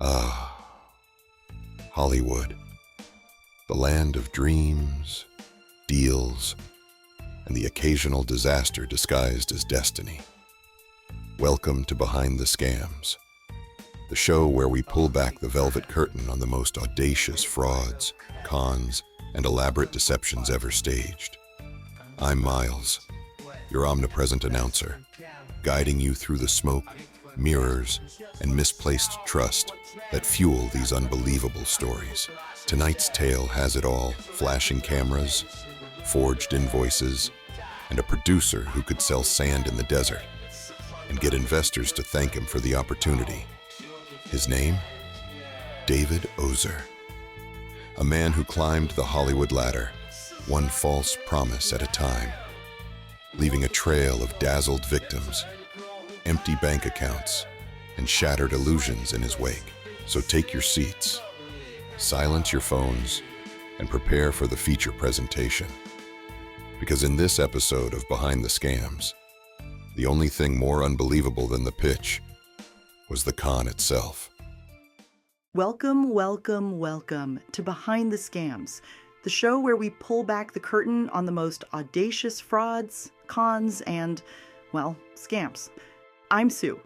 Ah, Hollywood, the land of dreams, deals, and the occasional disaster disguised as destiny. Welcome to Behind the Scams, the show where we pull back the velvet curtain on the most audacious frauds, cons, and elaborate deceptions ever staged. I'm Miles, your omnipresent announcer, guiding you through the smoke, mirrors, and misplaced trust that fuel these unbelievable stories. Tonight's tale has it all: flashing cameras, forged invoices, and a producer who could sell sand in the desert and get investors to thank him for the opportunity. His name? David Ozer. A man who climbed the Hollywood ladder, one false promise at a time, leaving a trail of dazzled victims, empty bank accounts, and shattered illusions in his wake. So take your seats, silence your phones, and prepare for the feature presentation. Because in this episode of Behind the Scams, the only thing more unbelievable than the pitch was the con itself. Welcome to Behind the Scams, the show where we pull back the curtain on the most audacious frauds, cons, and, well, scams. I'm Sue.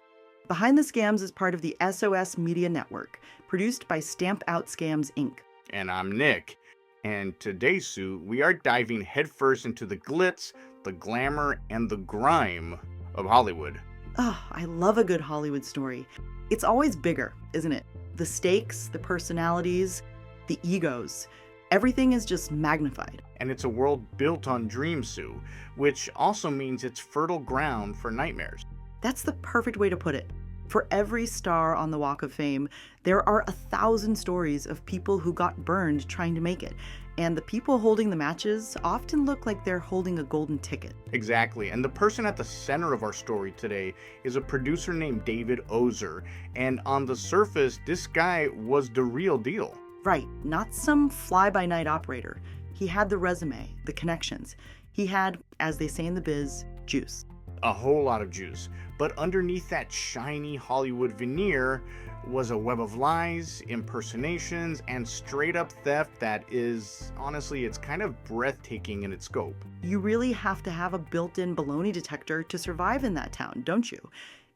Behind the Scams is part of the SOS Media Network, produced by Stamp Out Scams, Inc. And I'm Nick. And today, Sue, we are diving headfirst into the glitz, the glamour, and the grime of Hollywood. Oh, I love a good Hollywood story. It's always bigger, isn't it? The stakes, the personalities, the egos. Everything is just magnified. And it's a world built on dreams, Sue, which also means it's fertile ground for nightmares. That's the perfect way to put it. For every star on the Walk of Fame, there are 1,000 stories of people who got burned trying to make it. And the people holding the matches often look like they're holding a golden ticket. Exactly. And the person at the center of our story today is a producer named David Ozer. And on the surface, this guy was the real deal. Right. Not some fly-by-night operator. He had the resume, the connections. He had, as they say in the biz, juice. A whole lot of juice. But underneath that shiny Hollywood veneer was a web of lies, impersonations, and straight up theft that is, honestly, it's kind of breathtaking in its scope. You really have to have a built-in baloney detector to survive in that town, don't you?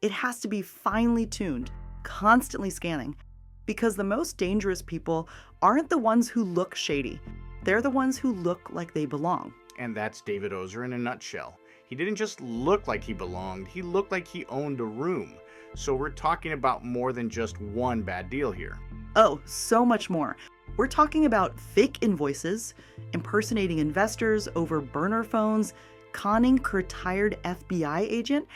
It has to be finely tuned, constantly scanning, because the most dangerous people aren't the ones who look shady. They're the ones who look like they belong. And that's David Ozer in a nutshell. He didn't just look like he belonged, he looked like he owned a room. So we're talking about more than just one bad deal here. Oh, so much more. We're talking about fake invoices, impersonating investors over burner phones, conning a retired FBI agent,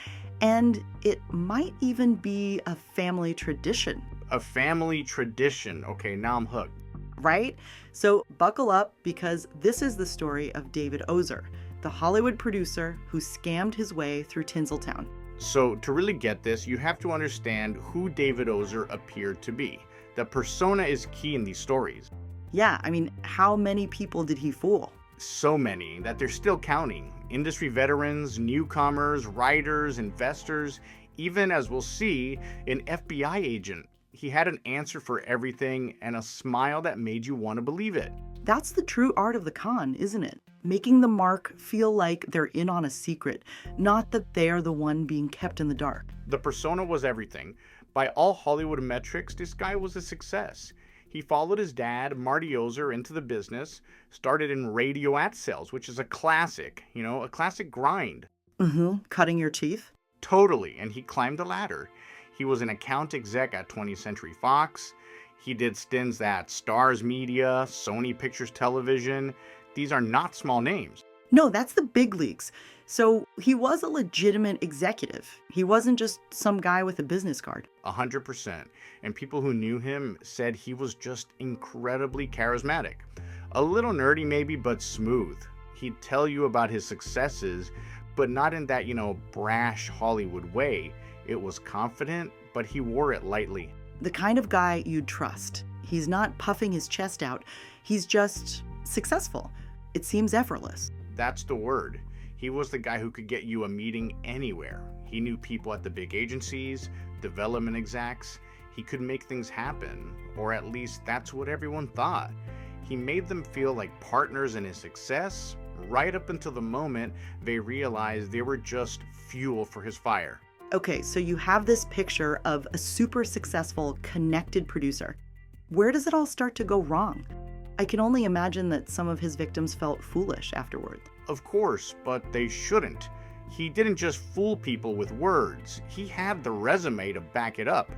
and it might even be a family tradition. A family tradition. Okay, now I'm hooked. Right? So buckle up, because this is the story of David Ozer, the Hollywood producer who scammed his way through Tinseltown. So to really get this, you have to understand who David Ozer appeared to be. The persona is key in these stories. Yeah, I mean, how many people did he fool? So many that they're still counting. Industry veterans, newcomers, writers, investors, even, as we'll see, an FBI agent. He had an answer for everything and a smile that made you want to believe it. That's the true art of the con, isn't it? Making the mark feel like they're in on a secret, not that they're the one being kept in the dark. The persona was everything. By all Hollywood metrics, this guy was a success. He followed his dad, Marty Ozer, into the business, started in radio ad sales, which is a classic, a classic grind. Cutting your teeth? Totally, and he climbed the ladder. He was an account exec at 20th Century Fox. He did stints at Starz Media, Sony Pictures Television. These are not small names. No, that's the big leagues. So he was a legitimate executive. He wasn't just some guy with a business card. 100%. And people who knew him said he was just incredibly charismatic. A little nerdy maybe, but smooth. He'd tell you about his successes, but not in that, brash Hollywood way. It was confident, but he wore it lightly. The kind of guy you'd trust. He's not puffing his chest out. He's just successful. It seems effortless. That's the word. He was the guy who could get you a meeting anywhere. He knew people at the big agencies, development execs. He could make things happen, or at least that's what everyone thought. He made them feel like partners in his success, right up until the moment they realized they were just fuel for his fire. Okay, so you have this picture of a super successful, connected producer. Where does it all start to go wrong? I can only imagine that some of his victims felt foolish afterward. Of course, but they shouldn't. He didn't just fool people with words, he had the resume to back it up.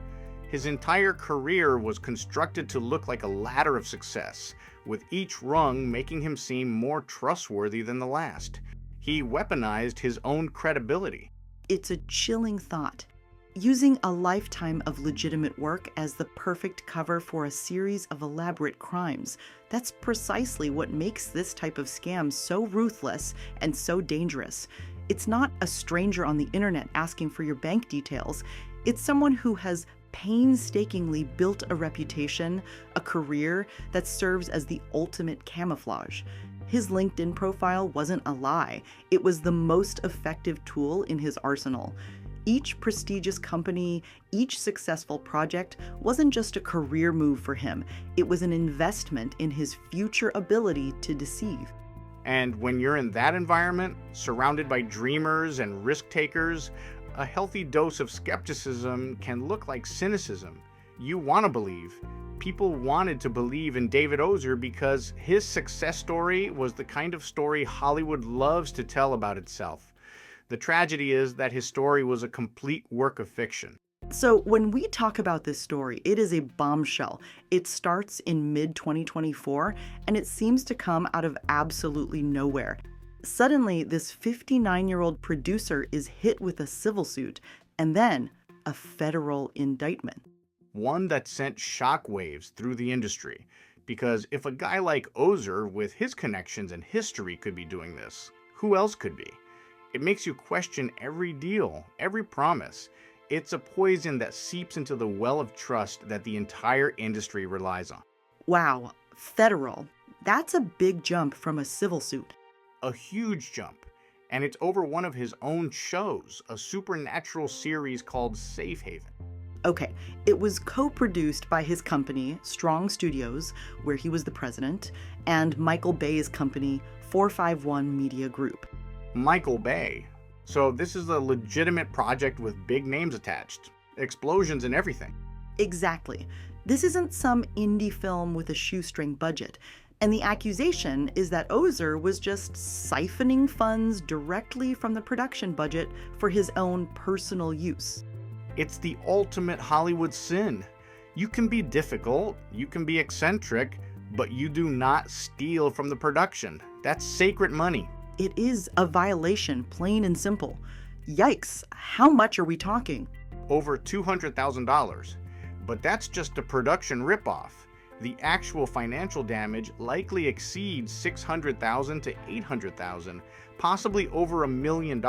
His entire career was constructed to look like a ladder of success, with each rung making him seem more trustworthy than the last. He weaponized his own credibility. It's a chilling thought. Using a lifetime of legitimate work as the perfect cover for a series of elaborate crimes, that's precisely what makes this type of scam so ruthless and so dangerous. It's not a stranger on the internet asking for your bank details. It's someone who has painstakingly built a reputation, a career that serves as the ultimate camouflage. His LinkedIn profile wasn't a lie. It was the most effective tool in his arsenal. Each prestigious company, each successful project wasn't just a career move for him. It was an investment in his future ability to deceive. And when you're in that environment, surrounded by dreamers and risk takers, a healthy dose of skepticism can look like cynicism. You want to believe. People wanted to believe in David Ozer because his success story was the kind of story Hollywood loves to tell about itself. The tragedy is that his story was a complete work of fiction. So when we talk about this story, it is a bombshell. It starts in mid-2024, and it seems to come out of absolutely nowhere. Suddenly, this 59-year-old producer is hit with a civil suit, and then a federal indictment. One that sent shockwaves through the industry, because if a guy like Ozer with his connections and history could be doing this, who else could be? It makes you question every deal, every promise. It's a poison that seeps into the well of trust that the entire industry relies on. Wow, federal. That's a big jump from a civil suit. A huge jump. And it's over one of his own shows, a supernatural series called Safe Haven. Okay, it was co-produced by his company, Strong Studios, where he was the president, and Michael Bay's company, 451 Media Group. Michael Bay. So this is a legitimate project with big names attached, explosions and everything. Exactly. This isn't some indie film with a shoestring budget. And the accusation is that Ozer was just siphoning funds directly from the production budget for his own personal use. It's the ultimate Hollywood sin. You can be difficult, you can be eccentric, but you do not steal from the production. That's sacred money. It is a violation, plain and simple. Yikes, how much are we talking? Over $200,000. But that's just a production ripoff. The actual financial damage likely exceeds $600,000 to $800,000, possibly over $1 million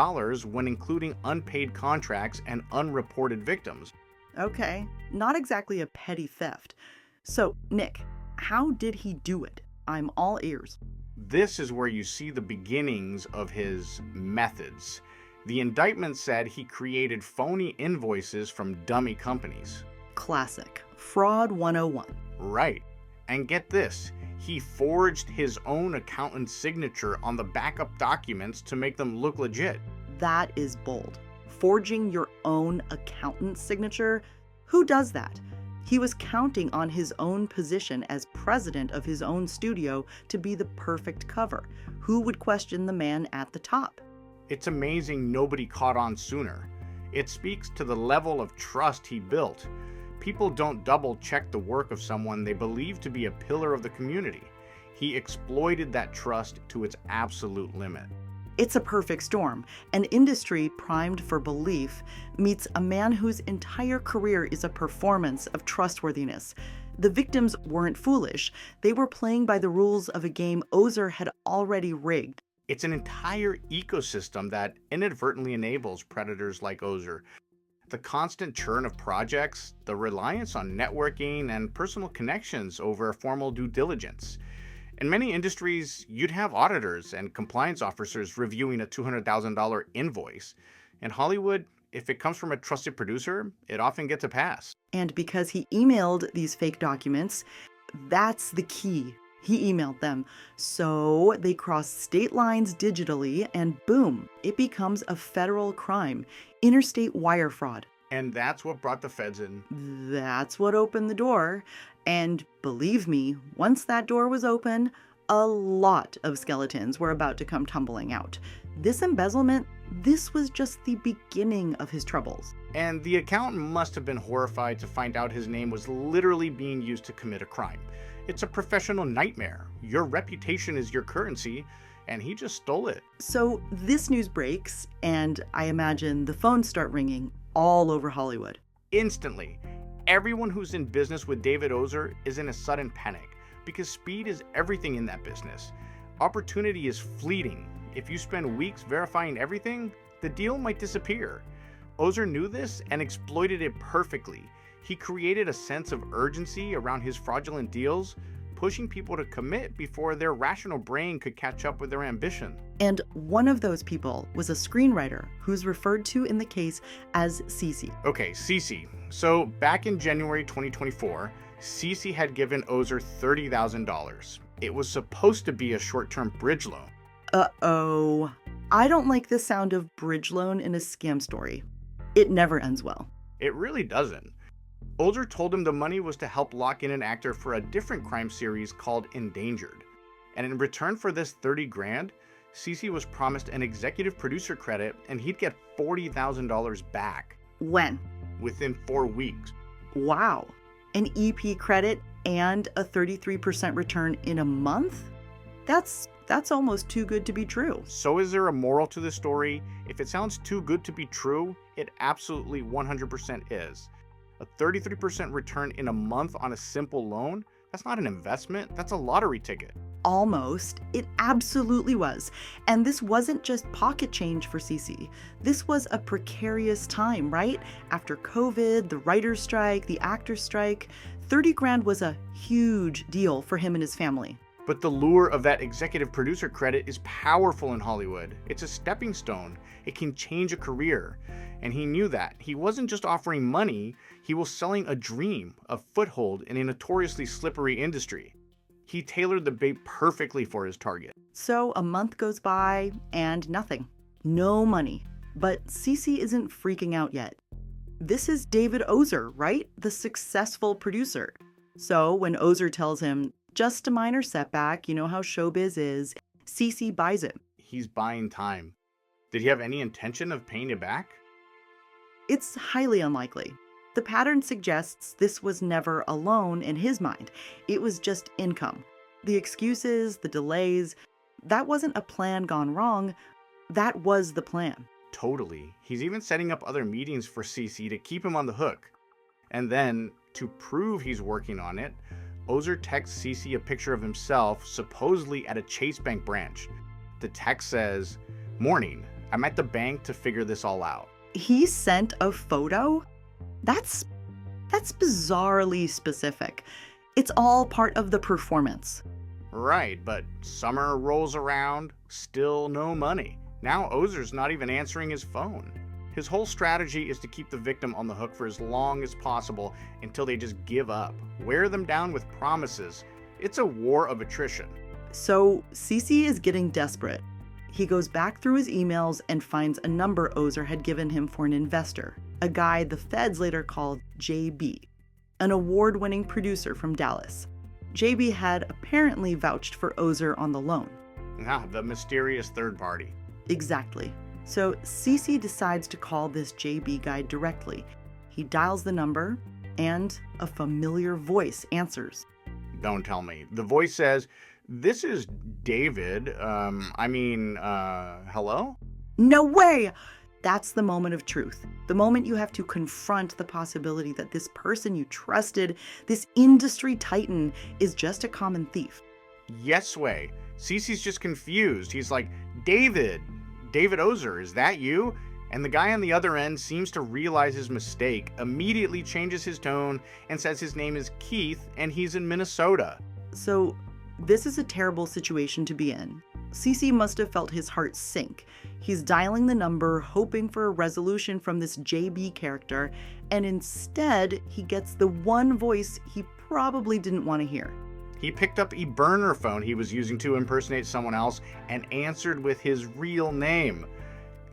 when including unpaid contracts and unreported victims. Okay, not exactly a petty theft. So, Nick, how did he do it? I'm all ears. This is where you see the beginnings of his methods. The indictment said he created phony invoices from dummy companies. Classic. Fraud 101. Right. And get this, he forged his own accountant's signature on the backup documents to make them look legit. That is bold. Forging your own accountant's signature? Who does that? He was counting on his own position as president of his own studio to be the perfect cover. Who would question the man at the top? It's amazing nobody caught on sooner. It speaks to the level of trust he built. People don't double-check the work of someone they believe to be a pillar of the community. He exploited that trust to its absolute limit. It's a perfect storm. An industry primed for belief meets a man whose entire career is a performance of trustworthiness. The victims weren't foolish. They were playing by the rules of a game Ozer had already rigged. It's an entire ecosystem that inadvertently enables predators like Ozer. The constant churn of projects, the reliance on networking and personal connections over formal due diligence. In many industries, you'd have auditors and compliance officers reviewing a $200,000 invoice. In Hollywood, If it comes from a trusted producer, it often gets a pass. And because he emailed these fake documents, that's the key. He emailed them. So they cross state lines digitally, and boom, it becomes a federal crime. Interstate wire fraud. And that's what brought the feds in. That's what opened the door. And believe me, once that door was open, a lot of skeletons were about to come tumbling out. This embezzlement, this was just the beginning of his troubles. And the accountant must have been horrified to find out his name was literally being used to commit a crime. It's a professional nightmare. Your reputation is your currency, and he just stole it. So this news breaks, and I imagine the phones start ringing all over Hollywood. Instantly, everyone who's in business with David Ozer is in a sudden panic, because speed is everything in that business. Opportunity is fleeting. If you spend weeks verifying everything, the deal might disappear. Ozer knew this and exploited it perfectly. He created a sense of urgency around his fraudulent deals, pushing people to commit before their rational brain could catch up with their ambition. And one of those people was a screenwriter who's referred to in the case as Cece. Okay, Cece. So back in January 2024, Cece had given Ozer $30,000. It was supposed to be a short-term bridge loan. Uh-oh. I don't like the sound of bridge loan in a scam story. It never ends well. It really doesn't. Ozer told him the money was to help lock in an actor for a different crime series called Endangered. And in return for this $30,000, Cece was promised an executive producer credit and he'd get $40,000 back. When? Within 4 weeks. Wow. An EP credit and a 33% return in a month? That's almost too good to be true. So is there a moral to this story? If it sounds too good to be true, it absolutely 100% is. A 33% return in a month on a simple loan? That's not an investment, that's a lottery ticket. Almost. It absolutely was. And this wasn't just pocket change for Cece. This was a precarious time, right? After COVID, the writer's strike, the actor's strike, $30,000 was a huge deal for him and his family. But the lure of that executive producer credit is powerful in Hollywood. It's a stepping stone. It can change a career. And he knew that. He wasn't just offering money, he was selling a dream, a foothold in a notoriously slippery industry. He tailored the bait perfectly for his target. So a month goes by and nothing. No money. But Cece isn't freaking out yet. This is David Ozer, right? The successful producer. So when Ozer tells him, just a minor setback, you know how showbiz is, Cece buys it. He's buying time. Did he have any intention of paying it back? It's highly unlikely. The pattern suggests this was never a loan in his mind. It was just income. The excuses, the delays, that wasn't a plan gone wrong. That was the plan. Totally. He's even setting up other meetings for Cece to keep him on the hook. And then, to prove he's working on it, Ozer texts Cece a picture of himself, supposedly at a Chase Bank branch. The text says, "Morning, I'm at the bank to figure this all out." He sent a photo? That's bizarrely specific. It's all part of the performance. Right, but summer rolls around, still no money. Now Ozer's not even answering his phone. His whole strategy is to keep the victim on the hook for as long as possible until they just give up. Wear them down with promises. It's a war of attrition. So Cece is getting desperate. He goes back through his emails and finds a number Ozer had given him for an investor, a guy the feds later called JB, an award-winning producer from Dallas. JB had apparently vouched for Ozer on the loan. The mysterious third party. Exactly. So Cece decides to call this JB guy directly. He dials the number, and a familiar voice answers. Don't tell me. The voice says, "This is David. Hello?" No way! That's the moment of truth. The moment you have to confront the possibility that this person you trusted, this industry titan, is just a common thief. Yes way. Cece's just confused. He's like, David Ozer, is that you?" And the guy on the other end seems to realize his mistake, immediately changes his tone, and says his name is Keith and he's in Minnesota. So this is a terrible situation to be in. CC must have felt his heart sink. He's dialing the number, hoping for a resolution from this JB character, and instead, he gets the one voice he probably didn't want to hear. He picked up a burner phone he was using to impersonate someone else and answered with his real name.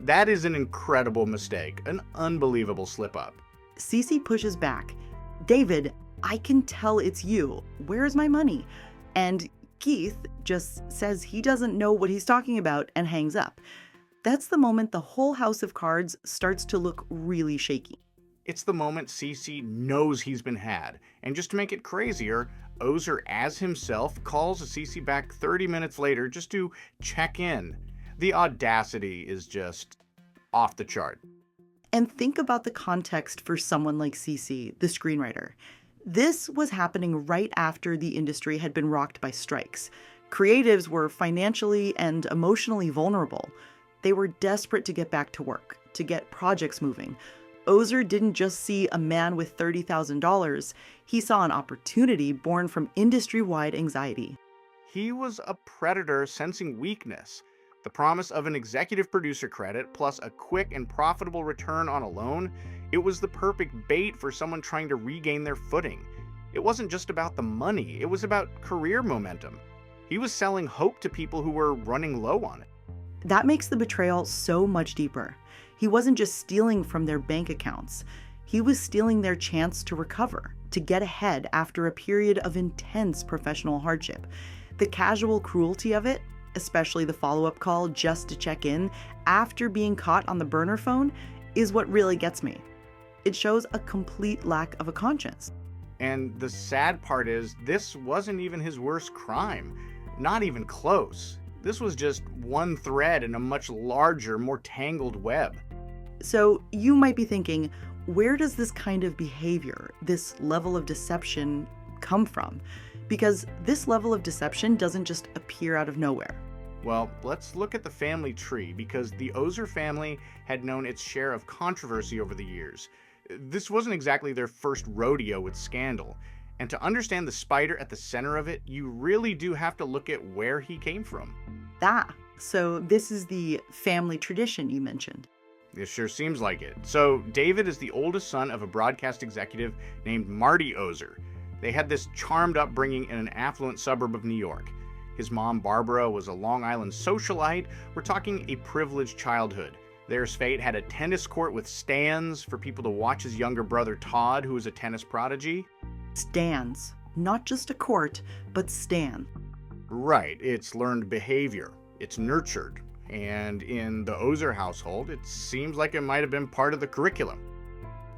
That is an incredible mistake, an unbelievable slip-up. CC pushes back. David, I can tell it's you. Where's my money? And Keith just says he doesn't know what he's talking about and hangs up. That's the moment the whole house of cards starts to look really shaky. It's the moment CC knows he's been had. And just to make it crazier, Ozer as himself calls CC back 30 minutes later just to check in. The audacity is just off the chart. And think about the context for someone like CC, the screenwriter. This was happening right after the industry had been rocked by strikes. Creatives were financially and emotionally vulnerable. They were desperate to get back to work, to get projects moving. Ozer didn't just see a man with $30,000, he saw an opportunity born from industry-wide anxiety. He was a predator sensing weakness. The promise of an executive producer credit plus a quick and profitable return on a loan, it was the perfect bait for someone trying to regain their footing. It wasn't just about the money, it was about career momentum. He was selling hope to people who were running low on it. That makes the betrayal so much deeper. He wasn't just stealing from their bank accounts. He was stealing their chance to recover, to get ahead after a period of intense professional hardship. The casual cruelty of it, especially the follow-up call just to check in after being caught on the burner phone, is what really gets me. It shows a complete lack of a conscience. And the sad part is, this wasn't even his worst crime. Not even close. This was just one thread in a much larger, more tangled web. So you might be thinking, where does this kind of behavior, this level of deception, come from? Because this level of deception doesn't just appear out of nowhere. Well, let's look at the family tree, because the Ozer family had known its share of controversy over the years. This wasn't exactly their first rodeo with scandal. And to understand the spider at the center of it, you really do have to look at where he came from. So this is the family tradition you mentioned. It sure seems like it. So David is the oldest son of a broadcast executive named Marty Ozer. They had this charmed upbringing in an affluent suburb of New York. His mom, Barbara, was a Long Island socialite. We're talking a privileged childhood. Theirs fate had a tennis court with stands for people to watch his younger brother Todd, who was a tennis prodigy. Stands. Not just a court, but stan. Right, it's learned behavior. It's nurtured. And in the Ozer household, it seems like it might have been part of the curriculum.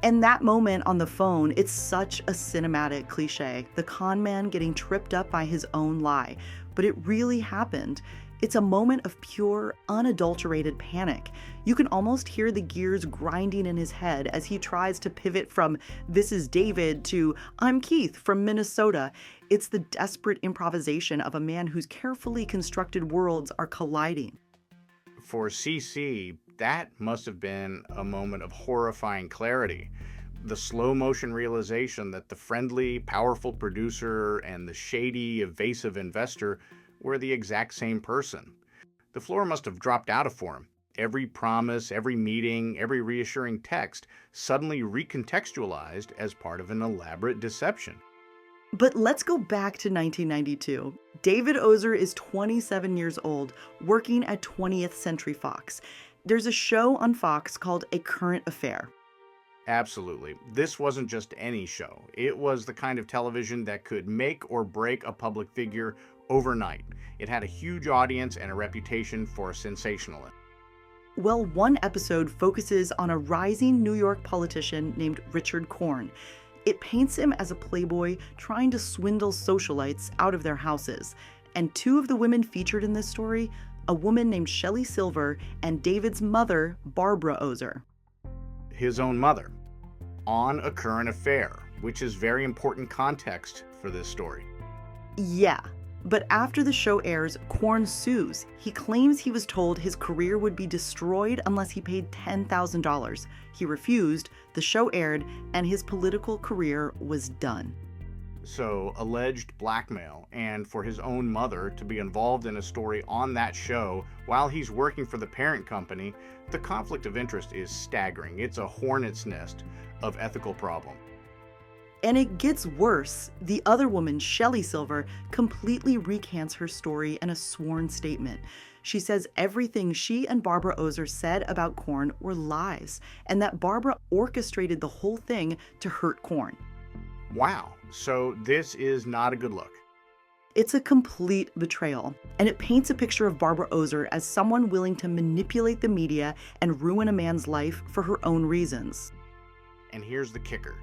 And that moment on the phone, it's such a cinematic cliche. The con man getting tripped up by his own lie. But it really happened. It's a moment of pure, unadulterated panic. You can almost hear the gears grinding in his head as he tries to pivot from "this is David" to "I'm Keith from Minnesota." It's the desperate improvisation of a man whose carefully constructed worlds are colliding. For CC, that must have been a moment of horrifying clarity. The slow motion realization that the friendly, powerful producer and the shady, evasive investor were the exact same person. The floor must have dropped out of for him. Every promise, every meeting, every reassuring text suddenly recontextualized as part of an elaborate deception. But let's go back to 1992. David Ozer is 27 years old, working at 20th Century Fox. There's a show on Fox called A Current Affair. Absolutely. This wasn't just any show. It was the kind of television that could make or break a public figure overnight. It had a huge audience and a reputation for sensationalism. Well, one episode focuses on a rising New York politician named Richard Korn. It paints him as a playboy trying to swindle socialites out of their houses. And two of the women featured in this story, a woman named Shelley Silver and David's mother, Barbara Ozer. His own mother, on A Current Affair, which is very important context for this story. Yeah, but after the show airs, Korn sues. He claims he was told his career would be destroyed unless he paid $10,000. He refused, the show aired, and his political career was done. So, alleged blackmail, and for his own mother to be involved in a story on that show while he's working for the parent company, the conflict of interest is staggering. It's a hornet's nest of ethical problem. And it gets worse. The other woman, Shelley Silver, completely recants her story in a sworn statement. She says everything she and Barbara Ozer said about Korn were lies, and that Barbara orchestrated the whole thing to hurt Korn. Wow, so this is not a good look. It's a complete betrayal, and it paints a picture of Barbara Ozer as someone willing to manipulate the media and ruin a man's life for her own reasons. And here's the kicker.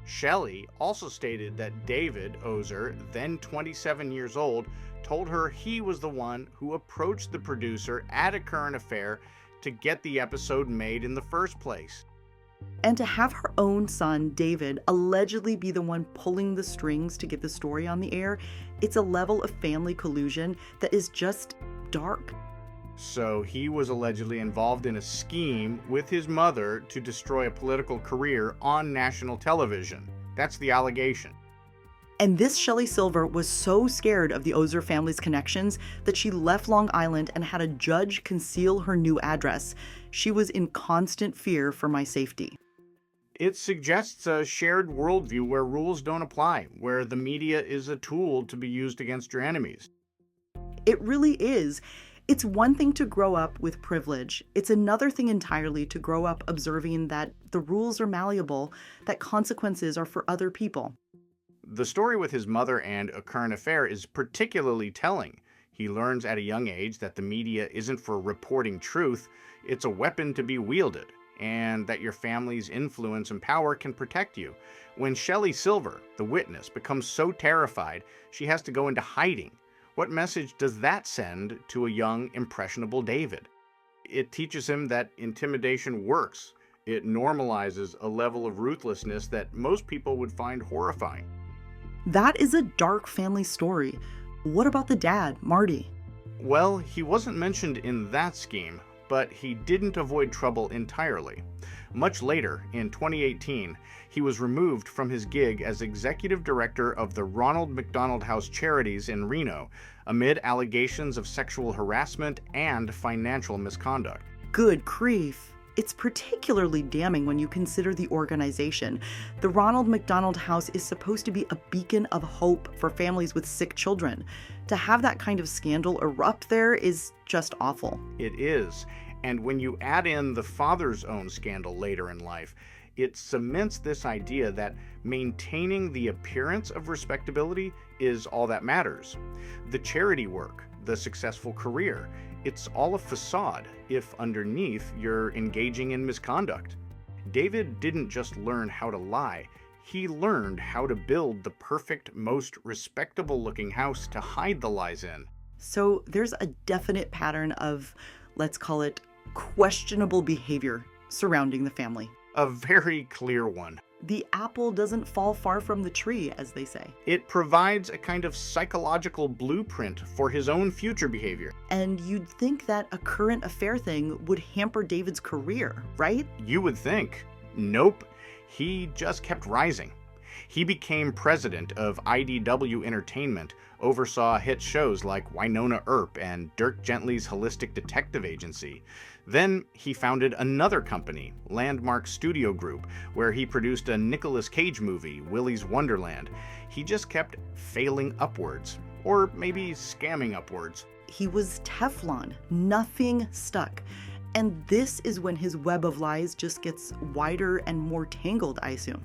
Shelley also stated that David Ozer, then 27 years old, told her he was the one who approached the producer at A Current Affair to get the episode made in the first place. And to have her own son, David, allegedly be the one pulling the strings to get the story on the air, it's a level of family collusion that is just dark. So he was allegedly involved in a scheme with his mother to destroy a political career on national television. That's the allegation. And this Shelley Silver was so scared of the Ozer family's connections that she left Long Island and had a judge conceal her new address. She was in constant fear for my safety. It suggests a shared worldview where rules don't apply, where the media is a tool to be used against your enemies. It really is. It's one thing to grow up with privilege. It's another thing entirely to grow up observing that the rules are malleable, that consequences are for other people. The story with his mother and A Current Affair is particularly telling. He learns at a young age that the media isn't for reporting truth, it's a weapon to be wielded, and that your family's influence and power can protect you. When Shelley Silver, the witness, becomes so terrified, she has to go into hiding. What message does that send to a young, impressionable David? It teaches him that intimidation works. It normalizes a level of ruthlessness that most people would find horrifying. That is a dark family story. What about the dad, Marty? Well, he wasn't mentioned in that scheme, but he didn't avoid trouble entirely. Much later, in 2018, he was removed from his gig as executive director of the Ronald McDonald House Charities in Reno, amid allegations of sexual harassment and financial misconduct. Good grief. It's particularly damning when you consider the organization. The Ronald McDonald House is supposed to be a beacon of hope for families with sick children. To have that kind of scandal erupt there is just awful. It is. And when you add in the father's own scandal later in life, it cements this idea that maintaining the appearance of respectability is all that matters. The charity work, the successful career, it's all a facade if underneath you're engaging in misconduct. David didn't just learn how to lie, he learned how to build the perfect, most respectable looking house to hide the lies in. So there's a definite pattern of, let's call it, questionable behavior surrounding the family. A very clear one. The apple doesn't fall far from the tree, as they say. It provides a kind of psychological blueprint for his own future behavior. And you'd think that a current affair thing would hamper David's career, right? You would think. Nope. He just kept rising. He became president of IDW Entertainment, oversaw hit shows like Winona Earp and Dirk Gently's Holistic Detective Agency. Then he founded another company, Landmark Studio Group, where he produced a Nicolas Cage movie, Willy's Wonderland. He just kept failing upwards, or maybe scamming upwards. He was Teflon. Nothing stuck. And this is when his web of lies just gets wider and more tangled, I assume.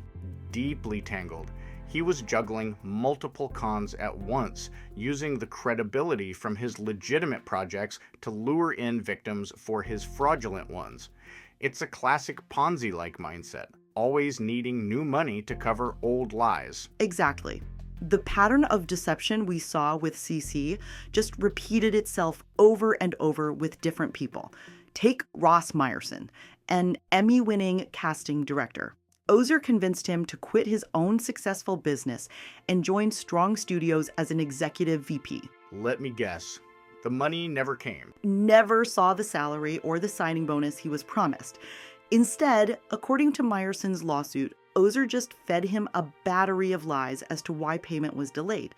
Deeply tangled. He was juggling multiple cons at once, using the credibility from his legitimate projects to lure in victims for his fraudulent ones. It's a classic Ponzi-like mindset, always needing new money to cover old lies. Exactly. The pattern of deception we saw with CC just repeated itself over and over with different people. Take Ross Meyerson, an Emmy-winning casting director. Ozer convinced him to quit his own successful business and join Strong Studios as an executive VP. Let me guess. The money never came. Never saw the salary or the signing bonus he was promised. Instead, according to Meyerson's lawsuit, Ozer just fed him a battery of lies as to why payment was delayed.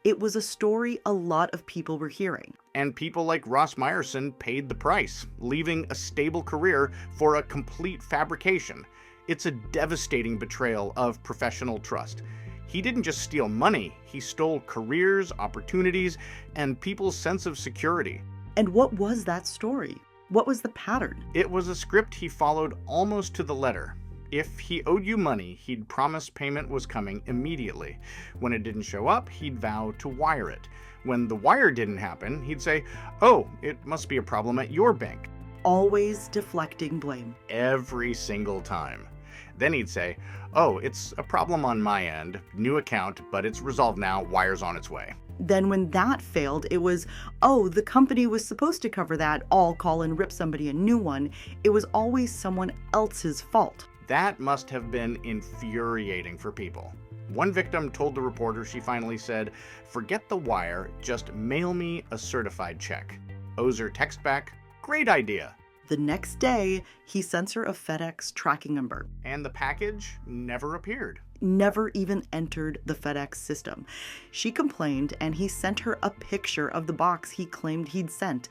It was a story a lot of people were hearing. And people like Ross Meyerson paid the price, leaving a stable career for a complete fabrication. It's a devastating betrayal of professional trust. He didn't just steal money, he stole careers, opportunities, and people's sense of security. And what was that story? What was the pattern? It was a script he followed almost to the letter. If he owed you money, he'd promise payment was coming immediately. When it didn't show up, he'd vow to wire it. When the wire didn't happen, he'd say, "Oh, it must be a problem at your bank." Always deflecting blame. Every single time. Then he'd say, "Oh, it's a problem on my end. New account, but it's resolved now. Wire's on its way." Then when that failed, it was, "Oh, the company was supposed to cover that. I'll call and rip somebody a new one." It was always someone else's fault. That must have been infuriating for people. One victim told the reporter she finally said, "Forget the wire, just mail me a certified check." Ozer text back, "Great idea." The next day, he sends her a FedEx tracking number. And the package never appeared. Never even entered the FedEx system. She complained, and he sent her a picture of the box he claimed he'd sent.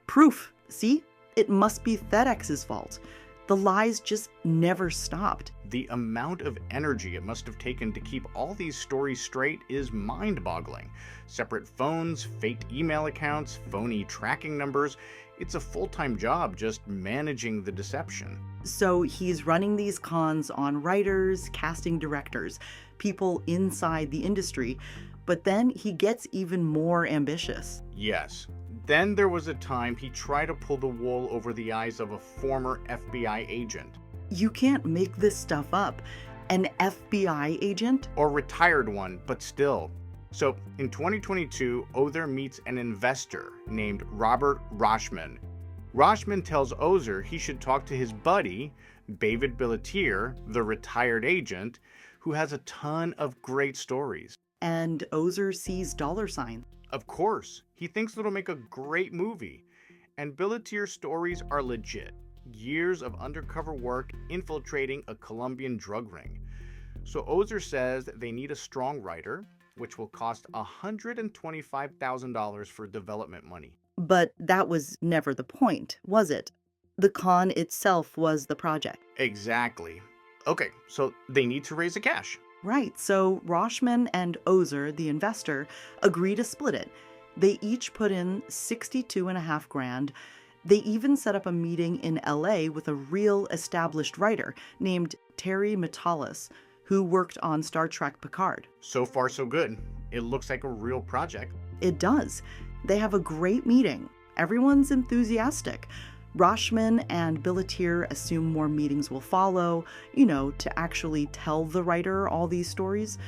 Proof. See? It must be FedEx's fault. The lies just never stopped. The amount of energy it must have taken to keep all these stories straight is mind-boggling. Separate phones, faked email accounts, phony tracking numbers. It's a full-time job just managing the deception. So he's running these cons on writers, casting directors, people inside the industry, but then he gets even more ambitious. Yes. Then there was a time he tried to pull the wool over the eyes of a former FBI agent. You can't make this stuff up. An FBI agent? Or retired one, but still. So in 2022, Ozer meets an investor named Robert Roshman. Roshman tells Ozer he should talk to his buddy, David Ozer, the retired agent, who has a ton of great stories. And Ozer sees dollar signs. Of course, he thinks it'll make a great movie. And Ozer stories are legit. Years of undercover work infiltrating a Colombian drug ring. So Ozer says they need a strong writer, which will cost $125,000 for development money. But that was never the point, was it? The con itself was the project. Exactly. Okay, so they need to raise the cash. Right, so Roshman and Ozer, the investor, agree to split it. They each put in $62.5 grand. They even set up a meeting in LA with a real established writer named Terry Matalas, who worked on Star Trek Picard. So far, so good. It looks like a real project. It does. They have a great meeting. Everyone's enthusiastic. Roshman and Ozer assume more meetings will follow, to actually tell the writer all these stories.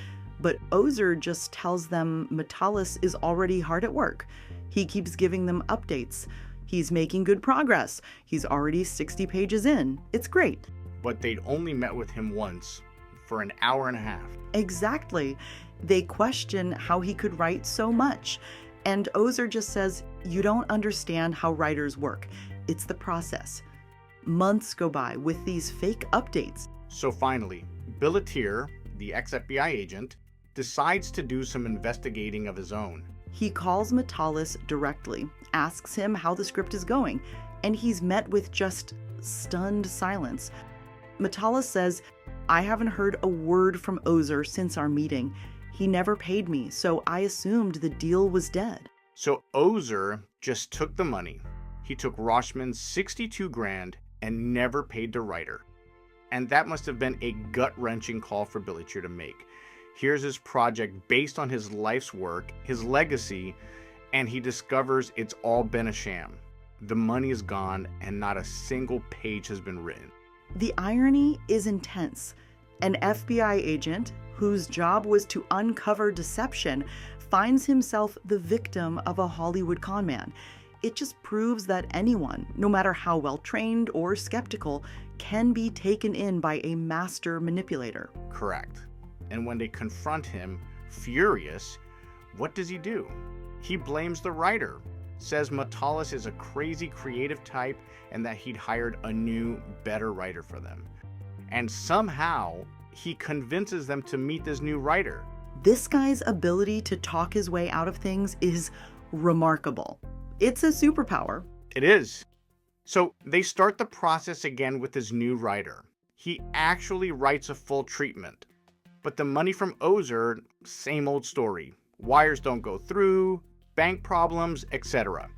But Ozer just tells them Matalas is already hard at work. He keeps giving them updates. He's making good progress. He's already 60 pages in. It's great. But they'd only met with him once, for an hour and a half. Exactly. They question how he could write so much. And Ozer just says, "You don't understand how writers work. It's the process." Months go by with these fake updates. So finally, Ozer, the ex-FBI agent, decides to do some investigating of his own. He calls Matalas directly, asks him how the script is going, and he's met with just stunned silence. Matalas says, "I haven't heard a word from Ozer since our meeting. He never paid me, so I assumed the deal was dead." So Ozer just took the money. He took Roshman's 62 grand and never paid the writer. And that must have been a gut-wrenching call for Ozer to make. Here's his project based on his life's work, his legacy, and he discovers it's all been a sham. The money is gone and not a single page has been written. The irony is intense. An FBI agent, whose job was to uncover deception, finds himself the victim of a Hollywood conman. It just proves that anyone, no matter how well trained or skeptical, can be taken in by a master manipulator. Correct. And when they confront him, furious, what does he do? He blames the writer, says Matalas is a crazy creative type and that he'd hired a new, better writer for them. And somehow, he convinces them to meet this new writer. This guy's ability to talk his way out of things is remarkable. It's a superpower. It is. So they start the process again with his new writer. He actually writes a full treatment. But the money from Ozer, same old story. Wires don't go through, bank problems, etc.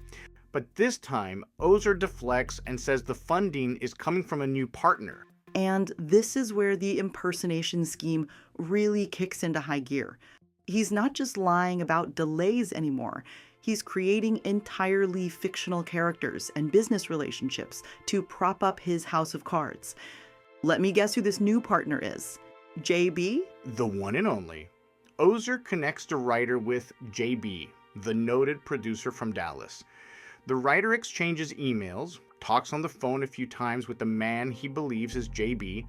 But this time, Ozer deflects and says the funding is coming from a new partner. And this is where the impersonation scheme really kicks into high gear. He's not just lying about delays anymore. He's creating entirely fictional characters and business relationships to prop up his house of cards. Let me guess who this new partner is. JB? The one and only. Ozer connects the writer with JB, the noted producer from Dallas. The writer exchanges emails, talks on the phone a few times with the man he believes is JB,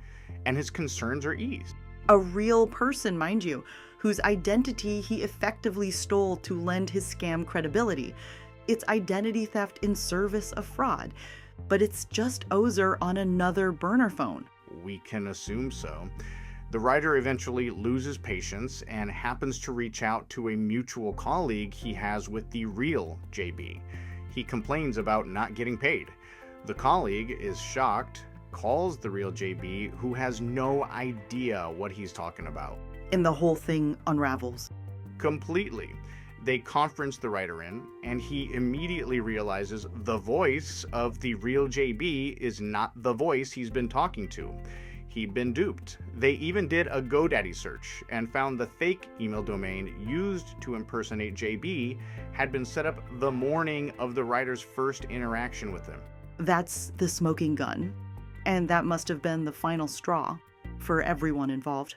and his concerns are eased. A real person, mind you, whose identity he effectively stole to lend his scam credibility. It's identity theft in service of fraud, but it's just Ozer on another burner phone. We can assume so. The writer eventually loses patience and happens to reach out to a mutual colleague he has with the real JB. He complains about not getting paid. The colleague is shocked, calls the real JB, who has no idea what he's talking about. And the whole thing unravels. Completely. They conference the writer in, and he immediately realizes the voice of the real JB is not the voice he's been talking to. He'd been duped. They even did a GoDaddy search and found the fake email domain used to impersonate JB had been set up the morning of the writer's first interaction with him. That's the smoking gun. And that must have been the final straw for everyone involved.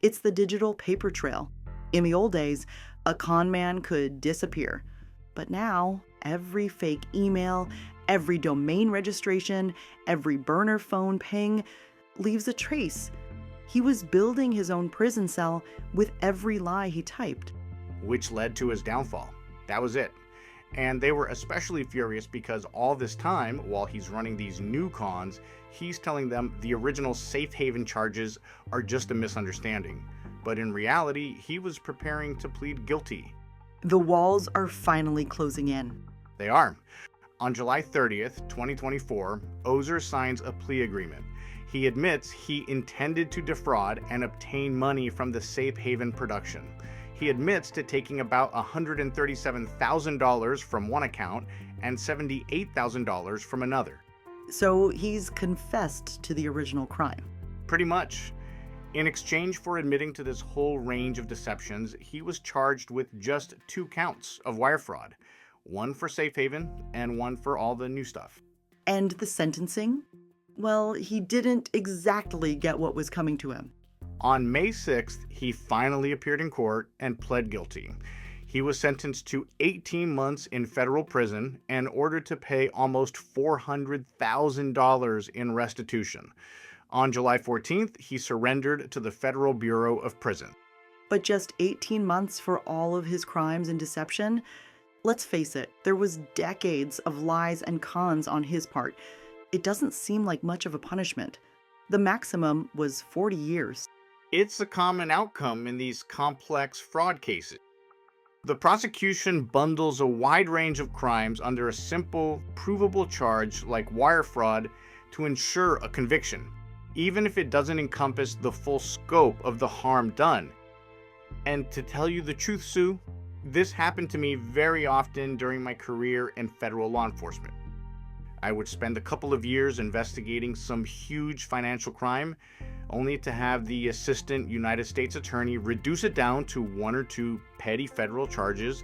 It's the digital paper trail. In the old days, a con man could disappear. But now, every fake email, every domain registration, every burner phone ping leaves a trace. He was building his own prison cell with every lie he typed. Which led to his downfall. That was it. And they were especially furious because all this time, while he's running these new cons, he's telling them the original safe haven charges are just a misunderstanding. But in reality, he was preparing to plead guilty. The walls are finally closing in. They are. On July 30th, 2024, Ozer signs a plea agreement. He admits he intended to defraud and obtain money from the safe haven production. He admits to taking about $137,000 from one account and $78,000 from another. So he's confessed to the original crime. Pretty much. In exchange for admitting to this whole range of deceptions, he was charged with just 2 counts of wire fraud. One for safe haven and one for all the new stuff. And the sentencing? Well, he didn't exactly get what was coming to him. On May 6th, he finally appeared in court and pled guilty. He was sentenced to 18 months in federal prison and ordered to pay almost $400,000 in restitution. On July 14th, he surrendered to the Federal Bureau of Prisons. But just 18 months for all of his crimes and deception? Let's face it, there was decades of lies and cons on his part. It doesn't seem like much of a punishment. The maximum was 40 years. It's a common outcome in these complex fraud cases. The prosecution bundles a wide range of crimes under a simple, provable charge like wire fraud to ensure a conviction, even if it doesn't encompass the full scope of the harm done. And to tell you the truth, Sue, this happened to me very often during my career in federal law enforcement. I would spend a couple of years investigating some huge financial crime, only to have the assistant United States attorney reduce it down to 1 or 2 petty federal charges,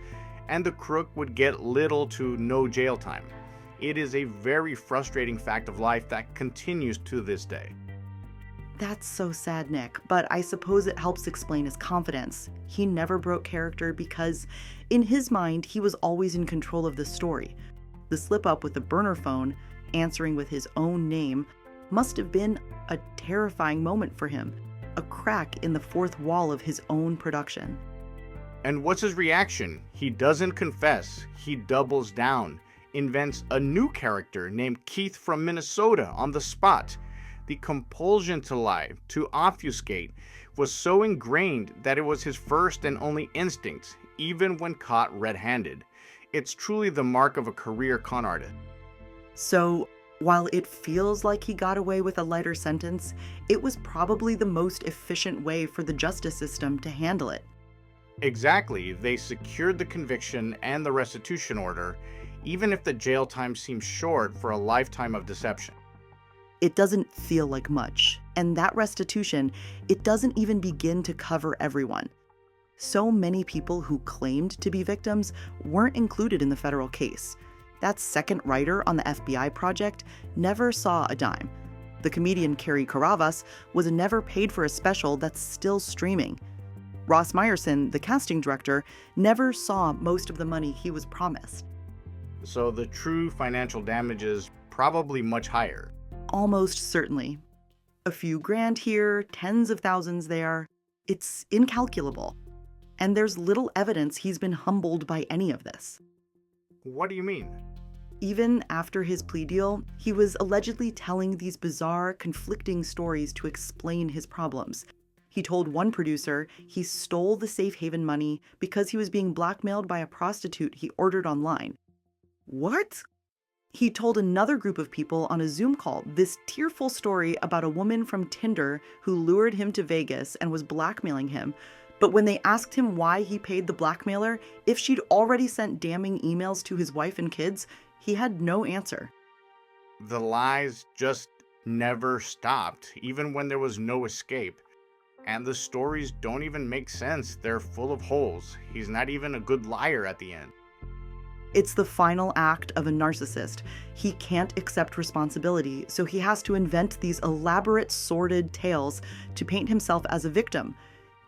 and the crook would get little to no jail time. It is a very frustrating fact of life that continues to this day. That's so sad, Nick, but I suppose it helps explain his confidence. He never broke character because, in his mind, he was always in control of the story. The slip-up with the burner phone, answering with his own name, must have been a terrifying moment for him, a crack in the fourth wall of his own production. And what's his reaction? He doesn't confess. He doubles down, invents a new character named Keith from Minnesota on the spot. The compulsion to lie, to obfuscate, was so ingrained that it was his first and only instinct, even when caught red-handed. It's truly the mark of a career con artist. So, while it feels like he got away with a lighter sentence, it was probably the most efficient way for the justice system to handle it. Exactly, they secured the conviction and the restitution order, even if the jail time seems short for a lifetime of deception. It doesn't feel like much, and that restitution, it doesn't even begin to cover everyone. So many people who claimed to be victims weren't included in the federal case. That second writer on the FBI project never saw a dime. The comedian Carrie Caravas was never paid for a special that's still streaming. Ross Meyerson, the casting director, never saw most of the money he was promised. So the true financial damage is probably much higher. Almost certainly. A few grand here, tens of thousands there. It's incalculable. And there's little evidence he's been humbled by any of this. What do you mean? Even after his plea deal, he was allegedly telling these bizarre, conflicting stories to explain his problems. He told one producer he stole the safe haven money because he was being blackmailed by a prostitute he ordered online. What? He told another group of people on a Zoom call this tearful story about a woman from Tinder who lured him to Vegas and was blackmailing him. But when they asked him why he paid the blackmailer, if she'd already sent damning emails to his wife and kids, he had no answer. The lies just never stopped, even when there was no escape. And the stories don't even make sense. They're full of holes. He's not even a good liar at the end. It's the final act of a narcissist. He can't accept responsibility, so he has to invent these elaborate, sordid tales to paint himself as a victim.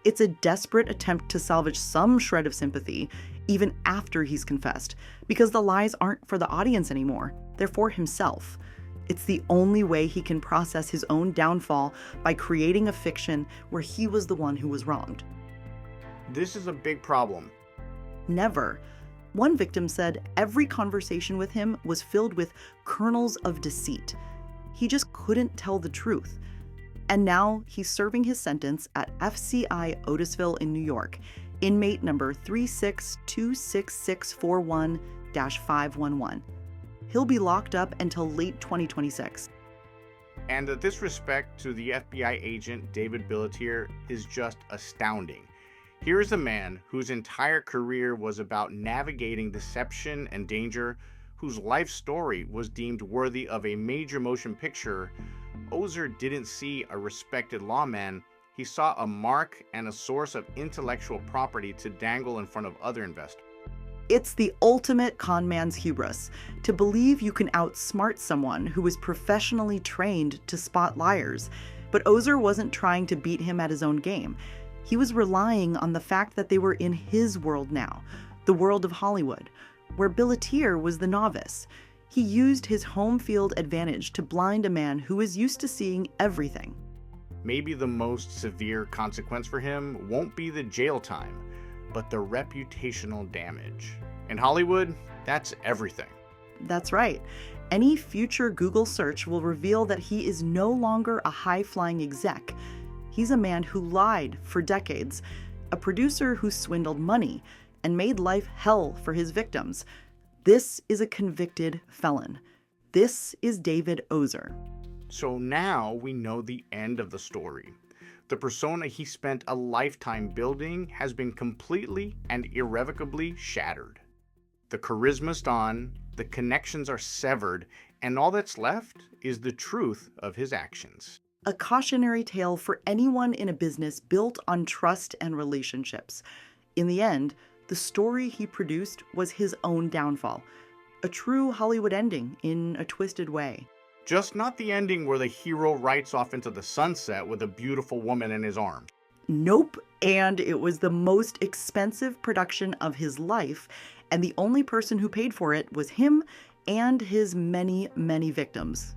It's a desperate attempt to salvage some shred of sympathy, even after he's confessed, because the lies aren't for the audience anymore. They're for himself. It's the only way he can process his own downfall by creating a fiction where he was the one who was wronged. This is a big problem. Never. One victim said every conversation with him was filled with kernels of deceit. He just couldn't tell the truth. And now he's serving his sentence at FCI Otisville in New York, inmate number 3626641-511. He'll be locked up until late 2026. And the disrespect to the FBI agent David Billetier is just astounding. Here is a man whose entire career was about navigating deception and danger, whose life story was deemed worthy of a major motion picture. Ozer didn't see a respected lawman, he saw a mark and a source of intellectual property to dangle in front of other investors. It's the ultimate con man's hubris, to believe you can outsmart someone who is professionally trained to spot liars. But Ozer wasn't trying to beat him at his own game. He was relying on the fact that they were in his world now, the world of Hollywood, where Billetier was the novice. He used his home field advantage to blind a man who was used to seeing everything. Maybe the most severe consequence for him won't be the jail time, but the reputational damage. In Hollywood, that's everything. That's right. Any future Google search will reveal that he is no longer a high-flying exec. He's a man who lied for decades, a producer who swindled money and made life hell for his victims. This is a convicted felon. This is David Ozer. So now we know the end of the story. The persona he spent a lifetime building has been completely and irrevocably shattered. The charisma's gone, the connections are severed, and all that's left is the truth of his actions. A cautionary tale for anyone in a business built on trust and relationships. In the end, the story he produced was his own downfall. A true Hollywood ending in a twisted way. Just not the ending where the hero rides off into the sunset with a beautiful woman in his arms. Nope, and it was the most expensive production of his life, and the only person who paid for it was him and his many, many victims.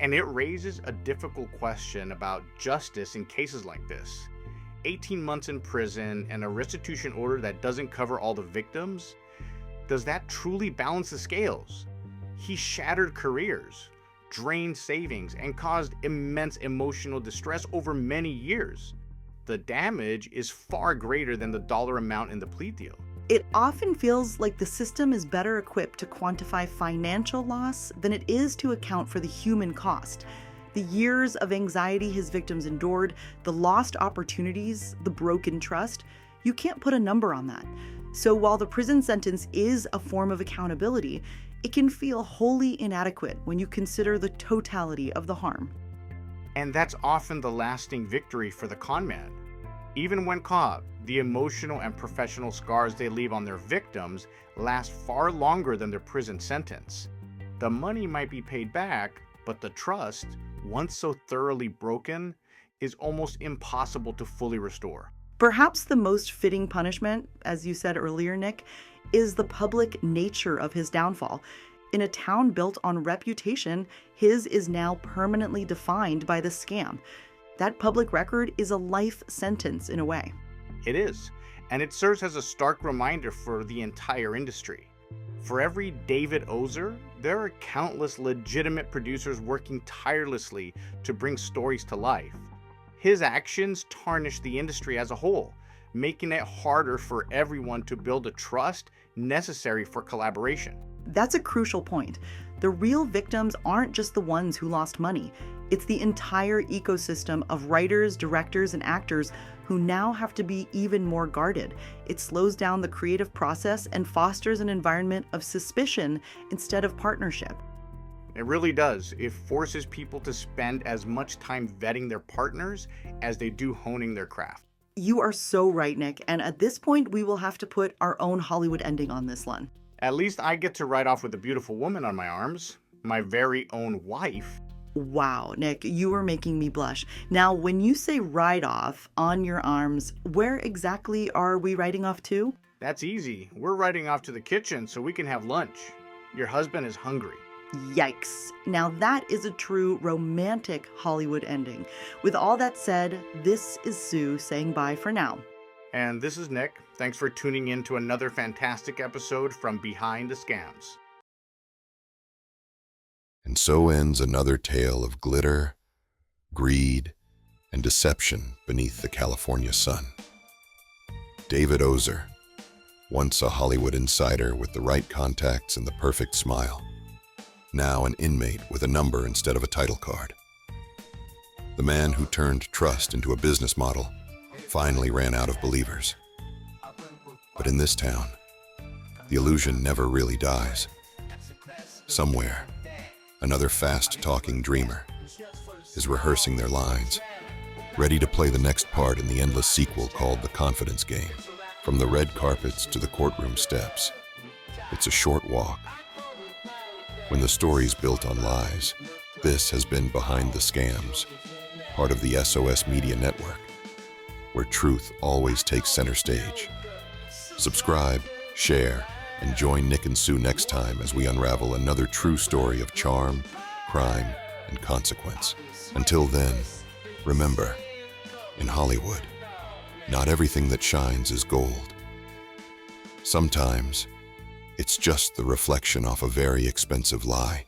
And it raises a difficult question about justice in cases like this. 18 months in prison and a restitution order that doesn't cover all the victims? Does that truly balance the scales? He shattered careers, drained savings, and caused immense emotional distress over many years. The damage is far greater than the dollar amount in the plea deal. It often feels like the system is better equipped to quantify financial loss than it is to account for the human cost. The years of anxiety his victims endured, the lost opportunities, the broken trust, you can't put a number on that. So while the prison sentence is a form of accountability, it can feel wholly inadequate when you consider the totality of the harm. And that's often the lasting victory for the con man. Even when caught, the emotional and professional scars they leave on their victims last far longer than their prison sentence. The money might be paid back, but the trust, once so thoroughly broken, is almost impossible to fully restore. Perhaps the most fitting punishment, as you said earlier, Nick, is the public nature of his downfall. In a town built on reputation, his is now permanently defined by the scam. That public record is a life sentence in a way. It is, and it serves as a stark reminder for the entire industry. For every David Ozer, there are countless legitimate producers working tirelessly to bring stories to life. His actions tarnish the industry as a whole, making it harder for everyone to build a trust necessary for collaboration. That's a crucial point. The real victims aren't just the ones who lost money. It's the entire ecosystem of writers, directors, and actors who now have to be even more guarded. It slows down the creative process and fosters an environment of suspicion instead of partnership. It really does. It forces people to spend as much time vetting their partners as they do honing their craft. You are so right, Nick, and at this point, we will have to put our own Hollywood ending on this one. At least I get to ride off with a beautiful woman on my arms, my very own wife. Wow, Nick, you are making me blush. Now, when you say ride off on your arms, where exactly are we riding off to? That's easy. We're riding off to the kitchen so we can have lunch. Your husband is hungry. Yikes. Now that is a true romantic Hollywood ending. With all that said, this is Sue saying bye for now. And this is Nick. Thanks for tuning in to another fantastic episode from Behind the Scams. And so ends another tale of glitter, greed, and deception beneath the California sun. David Ozer, once a Hollywood insider with the right contacts and the perfect smile, now an inmate with a number instead of a title card. The man who turned trust into a business model finally ran out of believers. But in this town, the illusion never really dies. Somewhere, another fast-talking dreamer is rehearsing their lines, ready to play the next part in the endless sequel called The Confidence Game. From the red carpets to the courtroom steps, it's a short walk. When the story's built on lies, this has been Behind the Scams, part of the SOS Media Network, where truth always takes center stage. Subscribe, share, and join Nick and Sue next time as we unravel another true story of charm, crime, and consequence. Until then, remember, in Hollywood, not everything that shines is gold. Sometimes, it's just the reflection off a very expensive lie.